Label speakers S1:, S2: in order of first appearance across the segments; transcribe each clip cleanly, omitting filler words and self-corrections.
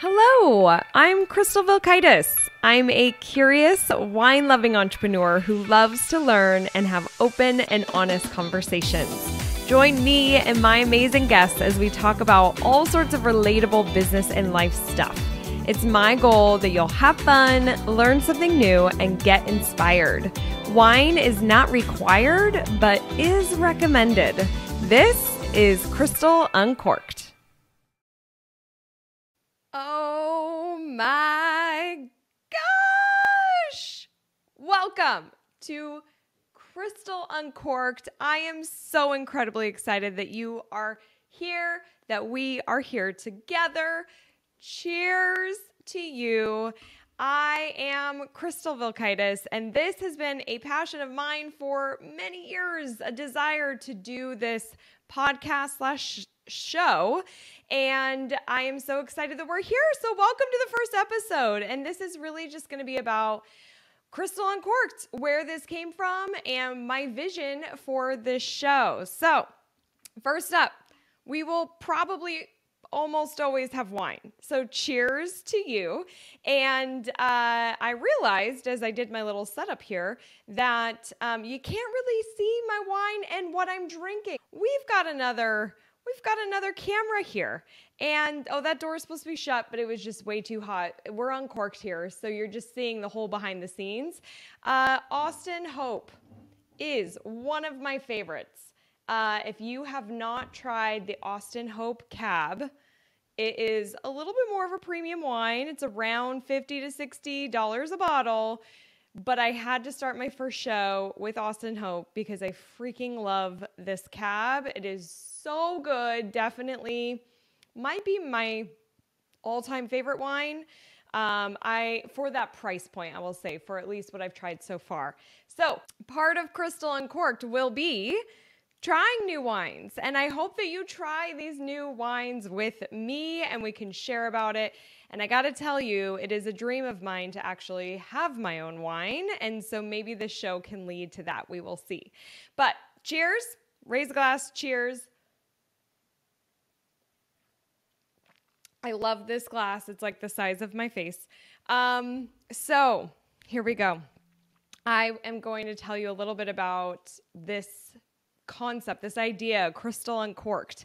S1: Hello, I'm Crystal Vilkaitis. I'm a curious, wine-loving entrepreneur who loves to learn and have open and honest conversations. Join me and my amazing guests as we talk about all sorts of relatable business and life stuff. It's my goal that you'll have fun, learn something new, and get inspired. Wine is not required, but is recommended. This is Crystal Uncorked. Oh my gosh! Welcome to Crystal Uncorked. I am so incredibly excited that you are here, that we are here together. Cheers to you. I am Crystal Vilkaitis, and this has been a passion of mine for many years, a desire to do this podcast / show, and I am so excited that we're here. So welcome to the first episode, and this is really just going to be about Crystal Uncorked, where this came from, and my vision for this show. So first up, we will probably almost always have wine. So cheers to you. And I realized as I did my little setup here that you can't really see my wine and what I'm drinking. We've got another camera here. And oh, that door is supposed to be shut, but it was just way too hot. We're uncorked here, so you're just seeing the whole behind the scenes. Austin Hope is one of my favorites. If you have not tried the Austin Hope Cab, it is a little bit more of a premium wine. It's around $50 to $60 a bottle, but I had to start my first show with Austin Hope because I freaking love this cab. It is so good. Definitely might be my all-time favorite wine. For that price point, I will say, for at least what I've tried so far. So part of Crystal Uncorked will be trying new wines, and I hope that you try these new wines with me and we can share about it. And I gotta tell you, it is a dream of mine to actually have my own wine, and so maybe this show can lead to that. We will see. But cheers, raise a glass, cheers. I love this glass. It's like the size of my face. So here we go. I am going to tell you a little bit about this concept, this idea, Crystal Uncorked.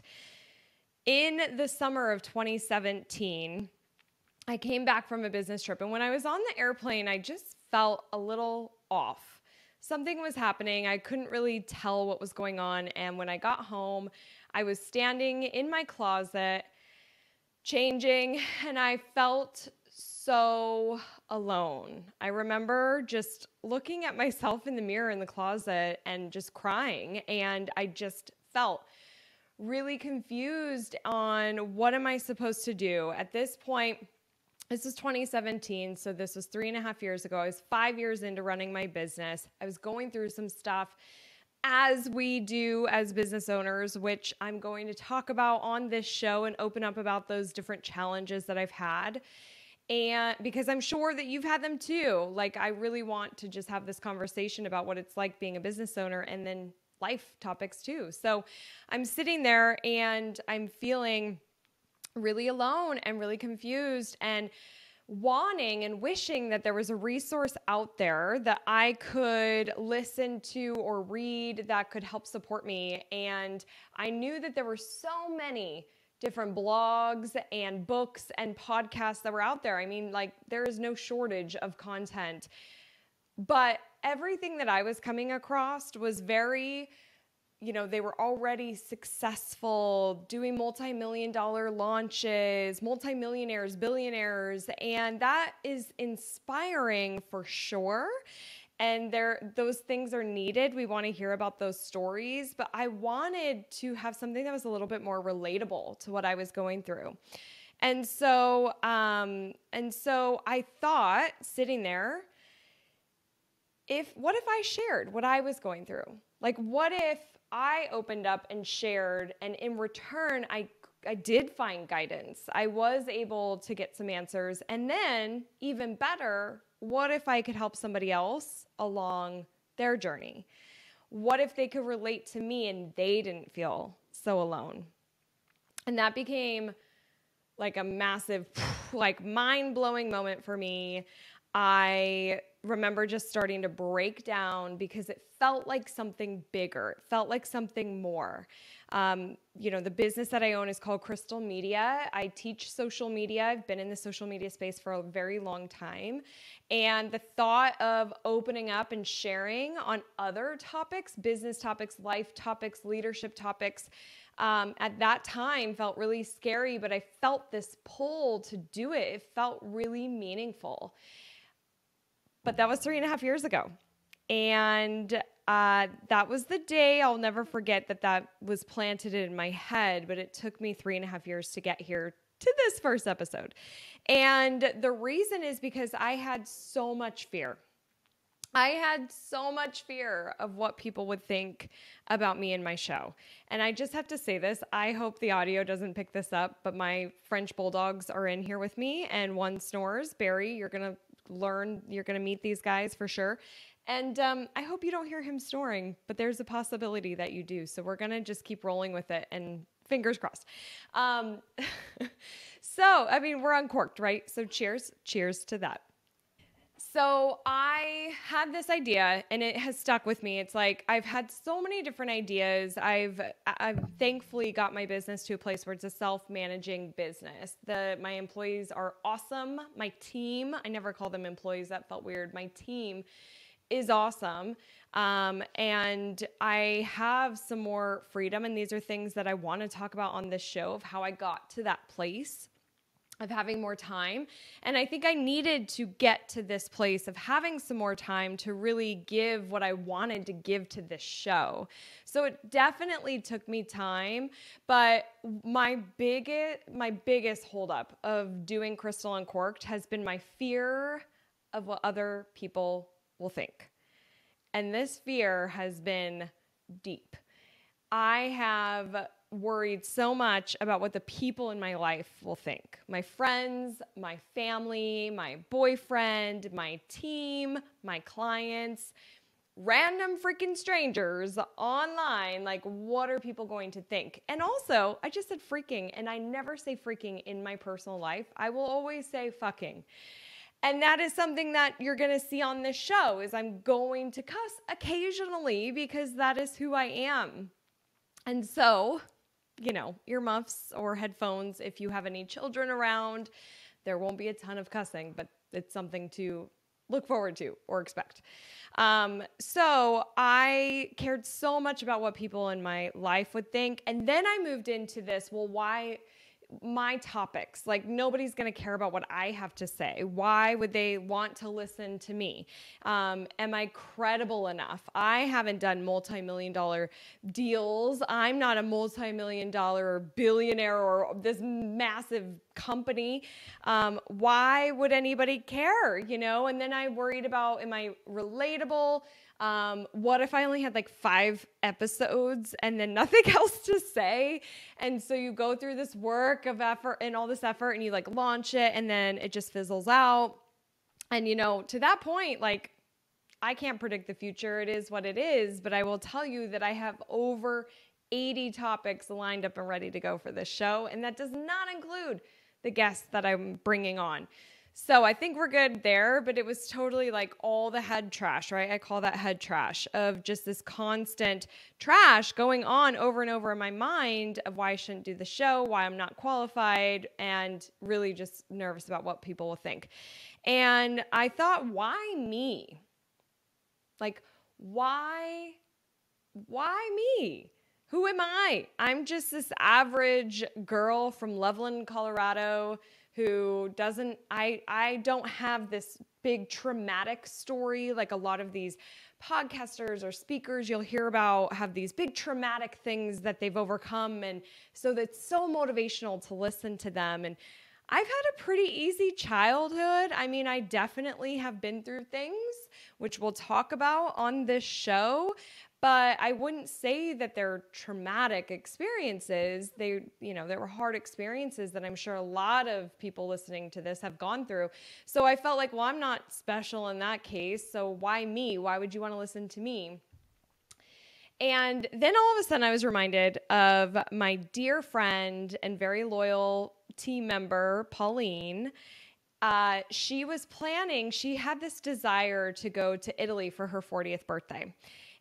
S1: In the summer of 2017, I came back from a business trip, and when I was on the airplane, I just felt a little off. Something was happening. I couldn't really tell what was going on, and when I got home, I was standing in my closet, changing, and I felt so alone. I remember just looking at myself in the mirror in the closet and just crying, and I just felt really confused on what am I supposed to do. At this point, this was 2017, so this was 3.5 years ago. I was 5 years into running my business. I was going through some stuff as we do as business owners, which I'm going to talk about on this show and open up about those different challenges that I've had. And because I'm sure that you've had them too. Like, I really want to just have this conversation about what it's like being a business owner and then life topics too. So I'm sitting there and I'm feeling really alone and really confused and wanting and wishing that there was a resource out there that I could listen to or read that could help support me. And I knew that there were so many different blogs and books and podcasts that were out there. I mean, like, there is no shortage of content. But everything that I was coming across was very, they were already successful, doing multi-million-dollar launches, multi-millionaires, billionaires, and that is inspiring for sure. And those things are needed. We want to hear about those stories, but I wanted to have something that was a little bit more relatable to what I was going through. And so I thought, sitting there, what if I shared what I was going through? Like, what if I opened up and shared, and in return, I did find guidance. I was able to get some answers. And then, even better, what if I could help somebody else along their journey? What if they could relate to me and they didn't feel so alone? And that became like a massive like mind-blowing moment for me. I remember just starting to break down because it felt like something bigger. It felt like something more. The business that I own is called Crystal Media. I teach social media. I've been in the social media space for a very long time. And the thought of opening up and sharing on other topics, business topics, life topics, leadership topics, at that time felt really scary, but I felt this pull to do it. It felt really meaningful. But that was 3.5 years ago. And that was the day I'll never forget that was planted in my head, but it took me 3.5 years to get here to this first episode. And the reason is because I had so much fear. I had so much fear of what people would think about me and my show. And I just have to say this. I hope the audio doesn't pick this up, but my French bulldogs are in here with me and one snores. Barry, you're going to meet these guys for sure. And I hope you don't hear him snoring, but there's a possibility that you do. So we're going to just keep rolling with it and fingers crossed. We're uncorked, right? So cheers to that. So I had this idea and it has stuck with me. It's like I've had so many different ideas. I've thankfully got my business to a place where it's a self-managing business. My employees are awesome. My team, I never call them employees. That felt weird. My team is awesome. And I have some more freedom. And these are things that I want to talk about on this show of how I got to that place of having more time. And I think I needed to get to this place of having some more time to really give what I wanted to give to this show. So it definitely took me time, but my biggest holdup of doing Crystal Uncorked has been my fear of what other people will think. And this fear has been deep. I have worried so much about what the people in my life will think. My friends, my family, my boyfriend, my team, my clients, random freaking strangers online. Like, what are people going to think? And also, I just said freaking, and I never say freaking in my personal life. I will always say fucking. And that is something that you're going to see on this show is I'm going to cuss occasionally because that is who I am. And so, earmuffs or headphones, if you have any children around, there won't be a ton of cussing, but it's something to look forward to or expect. So I cared so much about what people in my life would think. And then I moved into this, why my topics? Like, nobody's going to care about what I have to say. Why would they want to listen to me? Am I credible enough? I haven't done multi-million-dollar deals. I'm not a multi-million-dollar billionaire or this massive company. Why would anybody care? And then I worried about, am I relatable? What if I only had like 5 episodes and then nothing else to say? And so you go through this work of effort and all this effort and you like launch it and then it just fizzles out. And to that point, like, I can't predict the future. It is what it is. But I will tell you that I have over 80 topics lined up and ready to go for this show. And that does not include the guests that I'm bringing on. So I think we're good there, but it was totally like all the head trash, right? I call that head trash of just this constant trash going on over and over in my mind of why I shouldn't do the show, why I'm not qualified, and really just nervous about what people will think. And I thought, why me? Like, why me? Who am I? I'm just this average girl from Loveland, Colorado, who I don't have this big traumatic story like a lot of these podcasters or speakers you'll hear about have these big traumatic things that they've overcome. And so that's so motivational to listen to them. And I've had a pretty easy childhood. I mean, I definitely have been through things, which we'll talk about on this show. But I wouldn't say that they're traumatic experiences. They were hard experiences that I'm sure a lot of people listening to this have gone through. So I felt like, well, I'm not special in that case. So why me? Why would you want to listen to me? And then all of a sudden I was reminded of my dear friend and very loyal team member, Pauline, she had this desire to go to Italy for her 40th birthday.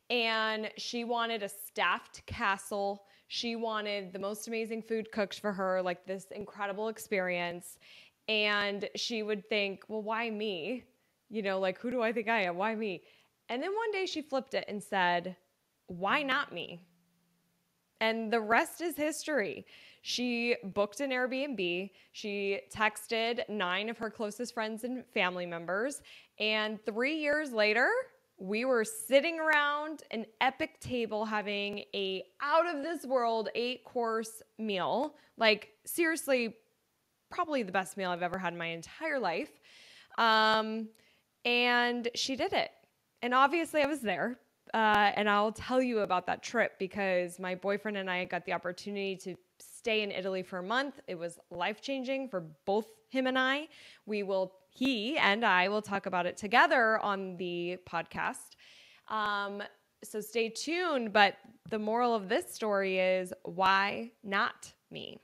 S1: And she wanted a staffed castle. She wanted the most amazing food cooked for her, like this incredible experience. And she would think, well, why me? Like, who do I think I am? Why me? And then one day she flipped it and said, why not me? And the rest is history. She booked an Airbnb. She texted 9 of her closest friends and family members. And 3 years later, we were sitting around an epic table having a out of this world 8-course meal. Like, seriously, probably the best meal I've ever had in my entire life. And she did it. And obviously I was there. And I'll tell you about that trip because my boyfriend and I got the opportunity to stay in Italy for a month. It was life-changing for both him and I. He and I will talk about it together on the podcast. So stay tuned. But the moral of this story is, why not me?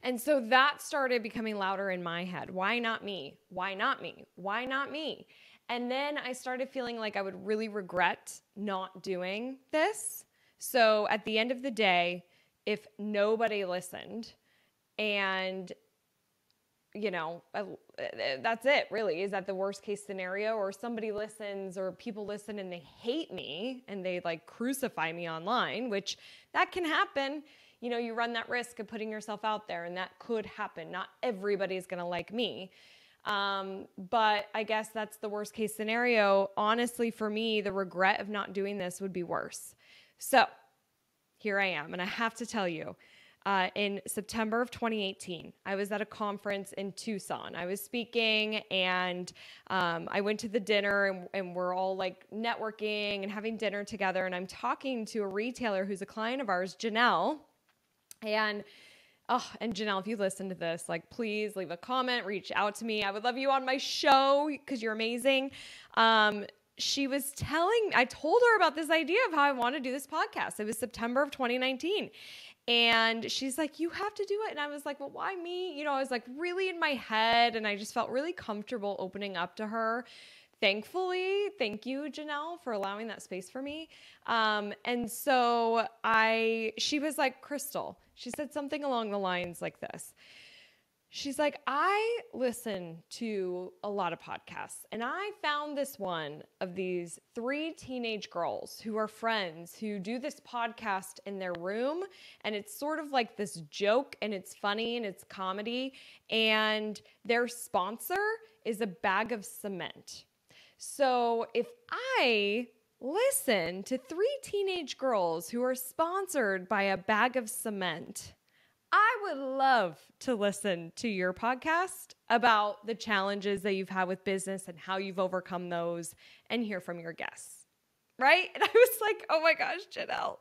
S1: And so that started becoming louder in my head. Why not me? Why not me? Why not me? And then I started feeling like I would really regret not doing this. So at the end of the day, if nobody listened and, that's it really. Is that the worst case scenario? Or somebody listens or people listen and they hate me and they like crucify me online, which that can happen. You run that risk of putting yourself out there and that could happen. Not everybody's going to like me. But I guess that's the worst case scenario. Honestly, for me, the regret of not doing this would be worse. So here I am. And I have to tell you, in September of 2018, I was at a conference in Tucson. I was speaking and I went to the dinner and we're all like networking and having dinner together. And I'm talking to a retailer who's a client of ours, Janelle. And Janelle, if you listen to this, like, please leave a comment, reach out to me. I would love you on my show because you're amazing. I told her about this idea of how I want to do this podcast. It was September of 2019. And she's like, you have to do it. And I was like, well, why me? I was like really in my head and I just felt really comfortable opening up to her. Thankfully, thank you, Janelle, for allowing that space for me. And so she was like, Crystal, she said something along the lines like this. She's like, I listen to a lot of podcasts and I found this one of these 3 teenage girls who are friends who do this podcast in their room. And it's sort of like this joke and it's funny and it's comedy. And their sponsor is a bag of cement. So if I listen to 3 teenage girls who are sponsored by a bag of cement, I would love to listen to your podcast about the challenges that you've had with business and how you've overcome those and hear from your guests, right? And I was like, oh my gosh, Janelle.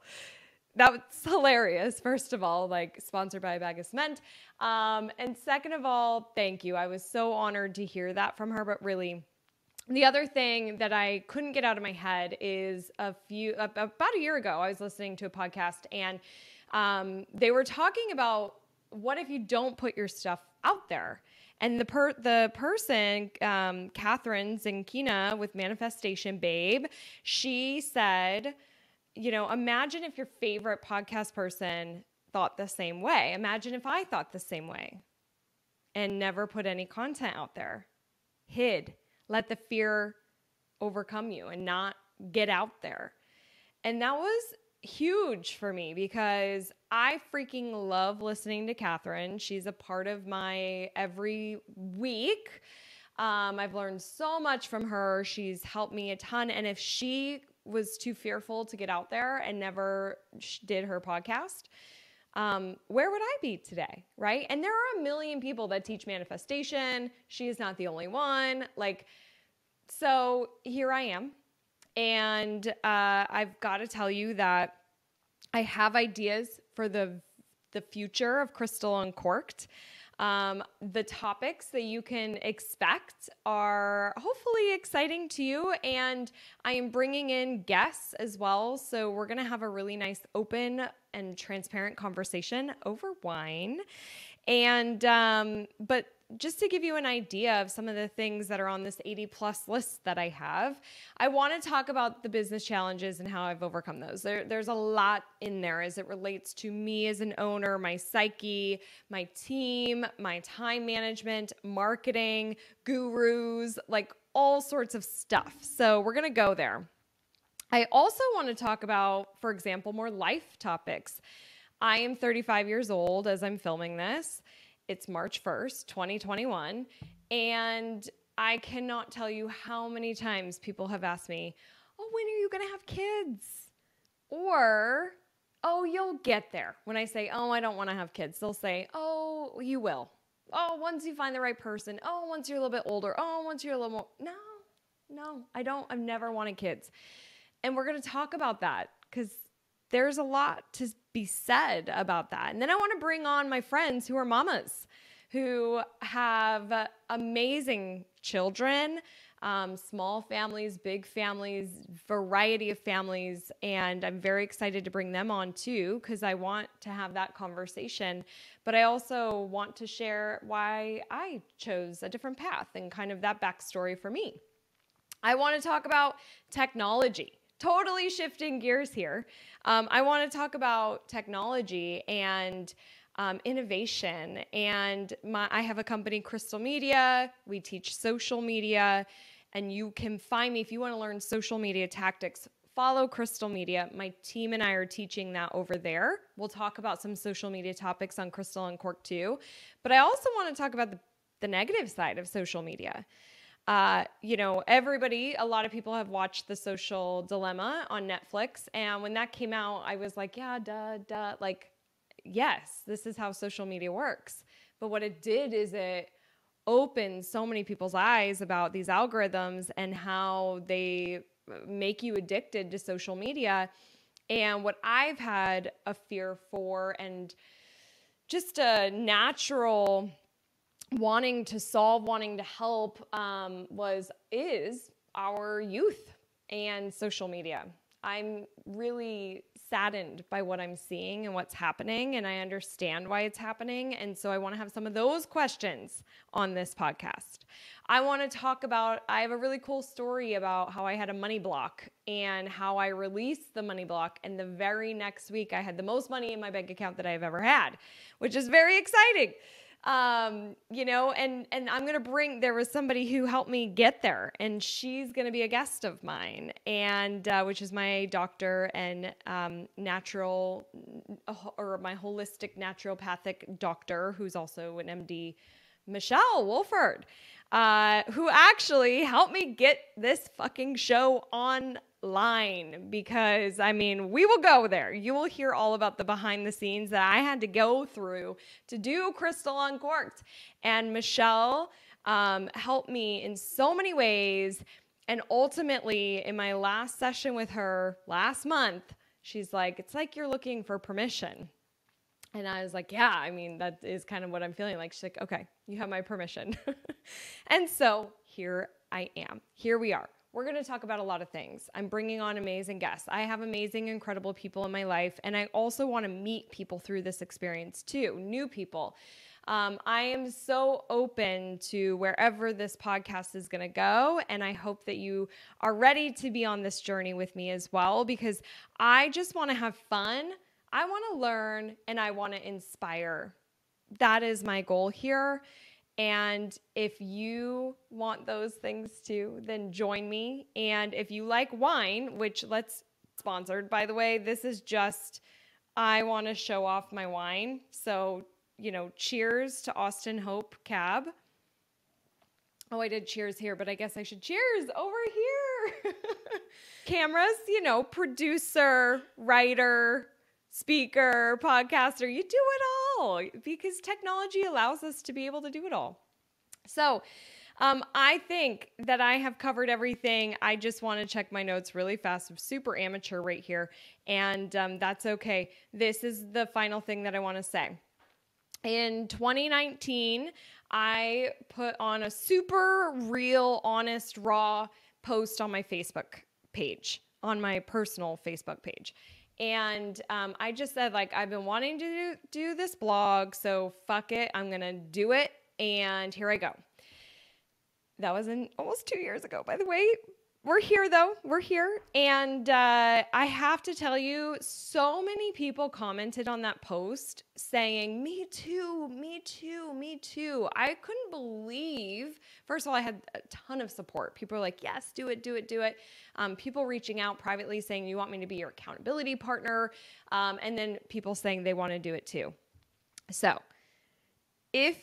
S1: That was hilarious. First of all, like sponsored by a bag of cement. And second of all, thank you. I was so honored to hear that from her, but really, the other thing that I couldn't get out of my head is about a year ago, I was listening to a podcast and they were talking about what if you don't put your stuff out there? And the person, Catherine Zinkina with Manifestation Babe, she said, imagine if your favorite podcast person thought the same way. Imagine if I thought the same way and never put any content out there, let the fear overcome you and not get out there. And that was huge for me because I freaking love listening to Catherine. She's a part of my every week. I've learned so much from her. She's helped me a ton. And if she was too fearful to get out there and never did her podcast, where would I be today, right? And there are a million people that teach manifestation. She is not the only one. So here I am. And I've got to tell you that I have ideas for the future of Crystal Uncorked. The topics that you can expect are hopefully exciting to you, and I am bringing in guests as well. So we're going to have a really nice, open and transparent conversation over wine. And, but just to give you an idea of some of the things that are on this 80 plus list that I have, I want to talk about the business challenges and how I've overcome those. There's a lot in there as it relates to me as an owner, my psyche, my team, my time management, marketing, gurus, like all sorts of stuff. So we're going to go there. I also want to talk about, for example, more life topics. I am 35 years old as I'm filming this. It's March 1st, 2021, and I cannot tell you how many times people have asked me, oh, when are you going to have kids? Or, oh, you'll get there. When I say, oh, I don't want to have kids, they'll say, oh, you will. Oh, once you find the right person. Oh, once you're a little bit older. Oh, once you're a little more. No, I don't. I've never wanted kids. And we're going to talk about that because there's a lot to be said about that. And then I want to bring on my friends who are mamas, who have amazing children, small families, big families, variety of families. And I'm very excited to bring them on too, because I want to have that conversation. But I also want to share why I chose a different path and kind of that backstory for me. I want to talk about technology. Totally shifting gears here. I want to talk about technology and innovation. And I have a company, Crystal Media. We teach social media. And you can find me if you want to learn social media tactics. Follow Crystal Media. My team and I are teaching that over there. We'll talk about some social media topics on Crystal Uncorked too. But I also want to talk about the negative side of social media. You know, a lot of people have watched The Social Dilemma on Netflix. And when that came out, I was like, yeah, duh. Like, yes, this is how social media works. But what it did is it opened so many people's eyes about these algorithms and how they make you addicted to social media. And what I've had a fear for and just a natural wanting to solve, wanting to help is our youth and social media. I'm really saddened by what I'm seeing and what's happening, and I understand why it's happening. And so I want to have some of those questions on this podcast. I want to talk about, I have a really cool story about how I had a money block and how I released the money block. And the very next week, I had the most money in my bank account that I've ever had, which is very exciting. You know, and I'm going to there was somebody who helped me get there, and she's going to be a guest of mine, and, which is my doctor and, my holistic naturopathic doctor, who's also an MD, Michelle Wolford, who actually helped me get this fucking show online, because I mean, we will go there. You will hear all about the behind the scenes that I had to go through to do Crystal Uncorked. And Michelle helped me in so many ways. And ultimately, in my last session with her last month, she's like, it's like you're looking for permission. And I was like, yeah, I mean, that is kind of what I'm feeling like. She's like, okay, you have my permission. And so here I am. Here we are. We're going to talk about a lot of things. I'm bringing on amazing guests. I have amazing, incredible people in my life. And I also want to meet people through this experience too, new people. I am so open to wherever this podcast is going to go. And I hope that you are ready to be on this journey with me as well, because I just want to have fun. I want to learn and I want to inspire. That is my goal here. And if you want those things too, then join me. And if you like wine, which sponsored, by the way, this is just, I want to show off my wine. So, you know, cheers to Austin Hope Cab. Oh, I did cheers here, but I guess I should cheers over here. Cameras, you know, producer, writer, speaker, podcaster, you do it all because technology allows us to be able to do it all. So I think that I have covered everything. I just want to check my notes really fast. I'm super amateur right here, and that's okay. This is the final thing that I want to say. In 2019, I put on a super real, honest, raw post on my Facebook page, on my personal Facebook page. And I just said, like, I've been wanting to do this blog, so fuck it, I'm going to do it. And here I go. That was almost 2 years ago, by the way. We're here, though. We're here. And I have to tell you, so many people commented on that post saying, me too, me too, me too. I couldn't believe, first of all, I had a ton of support. People were like, yes, do it, do it, do it. People reaching out privately saying, you want me to be your accountability partner. And then people saying they want to do it too. So if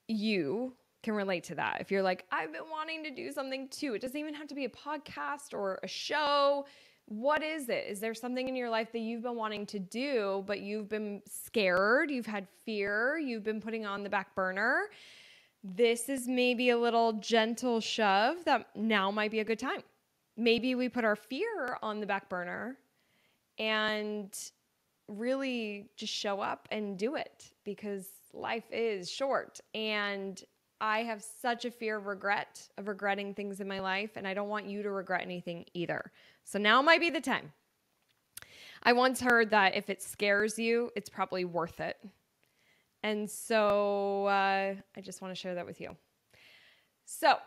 S1: you can relate to that. If you're like, I've been wanting to do something too. It doesn't even have to be a podcast or a show. What is it? Is there something in your life that you've been wanting to do, but you've been scared, you've had fear, you've been putting on the back burner? This is maybe a little gentle shove that now might be a good time. Maybe we put our fear on the back burner and really just show up and do it, because life is short, and I have such a fear of regretting things in my life, and I don't want you to regret anything either. So now might be the time. I once heard that if it scares you, it's probably worth it. And so I just want to share that with you. So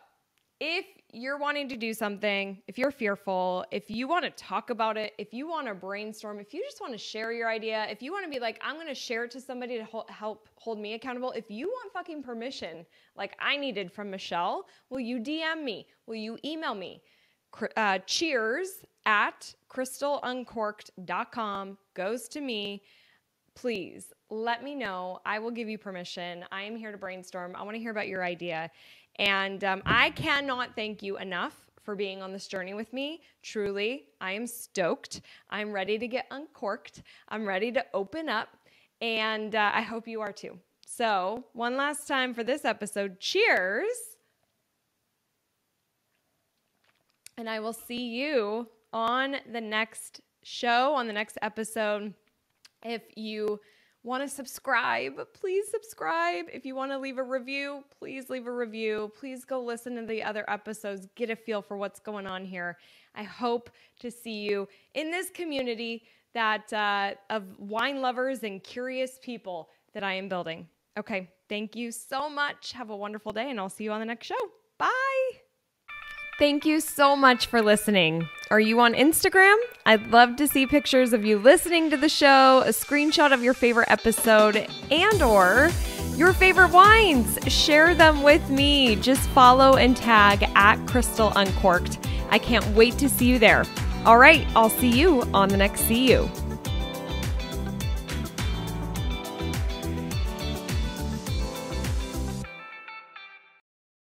S1: if you're wanting to do something, if you're fearful, if you want to talk about it, if you want to brainstorm, if you just want to share your idea, if you want to be like, I'm going to share it to somebody to help hold me accountable, if you want fucking permission, like I needed from Michelle, will you DM me? Will you email me? cheers@crystaluncorked.com goes to me. Please let me know. I will give you permission. I am here to brainstorm. I want to hear about your idea. And I cannot thank you enough for being on this journey with me. Truly, I am stoked. I'm ready to get uncorked. I'm ready to open up. And I hope you are too. So one last time for this episode, cheers. And I will see you on the next show, on the next episode. If you want to subscribe, please subscribe. If you want to leave a review, please leave a review. Please go listen to the other episodes. Get a feel for what's going on here. I hope to see you in this community that of wine lovers and curious people that I am building. Okay, thank you so much. Have a wonderful day, and I'll see you on the next show. Bye. Thank you so much for listening. Are you on Instagram? I'd love to see pictures of you listening to the show, a screenshot of your favorite episode, and/or your favorite wines. Share them with me. Just follow and tag @Crystal Uncorked. I can't wait to see you there. All right, I'll see you on the next See You.